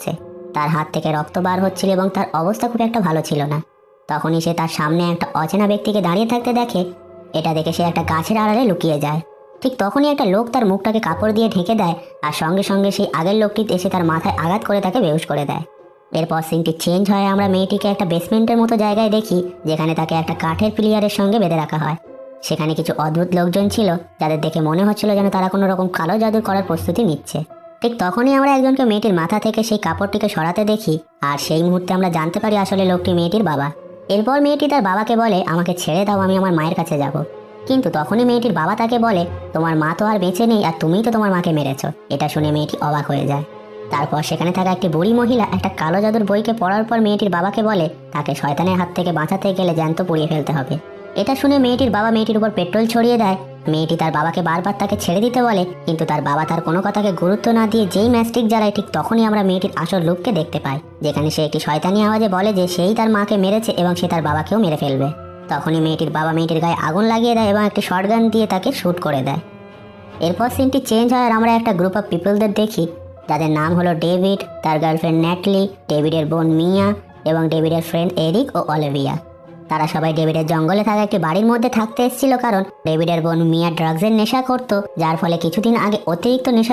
যাচ্ছে। তার হাত থেকে রক্ত বার হচ্ছিল এবং তার অবস্থা খুব একটা ভালো ছিল না। তখনই সে তার সামনে একটা অচেনা ব্যক্তিকে দাঁড়িয়ে থাকতে দেখে। এটা দেখে সে একটা গাছের আড়ালে লুকিয়ে যায়। ঠিক তখনই একটা লোক তার মুখটাকে কাপড় দিয়ে ঢেকে দেয়, আর সঙ্গে সঙ্গে সেই আগের লোকটি এসে তার মাথায় আঘাত করে তাকে বেহুশ করে দেয়। এরপর সিনটি চেঞ্জ হয়, আমরা মেয়েটিকে একটা বেসমেন্টের মতো জায়গায় দেখি, যেখানে তাকে একটা কাঠের প্লেয়ারের সঙ্গে বেঁধে রাখা হয়। সেখানে কিছু অদ্ভুত লোকজন ছিল, যাদের দেখে মনে হচ্ছিল যেন তারা কোনো রকম কালো জাদু করার প্রস্তুতি নিচ্ছে। ঠিক তখনই আমরা একজনকে মেয়েটির মাথা থেকে সেই কাপড়টিকে সরাতে দেখি, আর সেই মুহূর্তে আমরা জানতে পারি আসলে লোকটি মেয়েটির বাবা। এরপর মেয়েটি তার বাবাকে বলে, আমাকে ছেড়ে দাও, আমি আমার মায়ের কাছে যাব। কিন্তু তখনই মেয়েটির বাবা তাকে বলে, তোমার মা তো আর বেঁচে নেই, আর তুমিই তো তোমার মাকে মেরেছো। এটা শুনে মেয়েটি অবাক হয়ে যায়। তারপর সেখানে থাকা একটি বুড়ি মহিলা একটা কালো জাদুর বইকে পড়ার পর মেয়েটির বাবাকে বলে, তাকে শয়তানের হাত থেকে বাঁচাতে গেলে জ্যান্ত পুড়িয়ে ফেলতে হবে। এটা শুনে মেয়েটির বাবা মেয়েটির উপর পেট্রোল ছড়িয়ে দেয়। মেয়েটি তার বাবাকে বারবার তাকে ছেড়ে দিতে বলে, কিন্তু তার বাবা তার কোনো কথাকে গুরুত্ব না দিয়ে যেই ম্যাস্টিক জ্বালায়, ঠিক তখনই আমরা মেয়েটির আসল রূপকে দেখতে পাই, যেখানে সে একটি শয়তানি আওয়াজে বলে যে সেই তার মাকে মেরেছে এবং সে তার বাবাকেও মেরে ফেলবে। তখনই মেয়েটির বাবা মেয়েটির গায়ে আগুন লাগিয়ে দেয় এবং একটি শটগান দিয়ে তাকে শুট করে দেয়। এরপর সিনটি চেঞ্জ হয়, আর আমরা একটা গ্রুপ অফ পিপলদের দেখি, যাদের নাম হলো ডেভিড, তার গার্লফ্রেন্ড ন্যাটলি, ডেভিডের বোন মিয়া এবং ডেভিডের ফ্রেন্ড এরিক ও অলিভিয়া। তারা সবাই ডেভিডের জঙ্গলে থাকা একটি বাড়ির মধ্যে থাকতে এসেছিল, কারণ ডেভিডের বোন মিয়া ড্রাগসের নেশা করত, যার ফলে কিছুদিন আগে অতিরিক্ত নেশা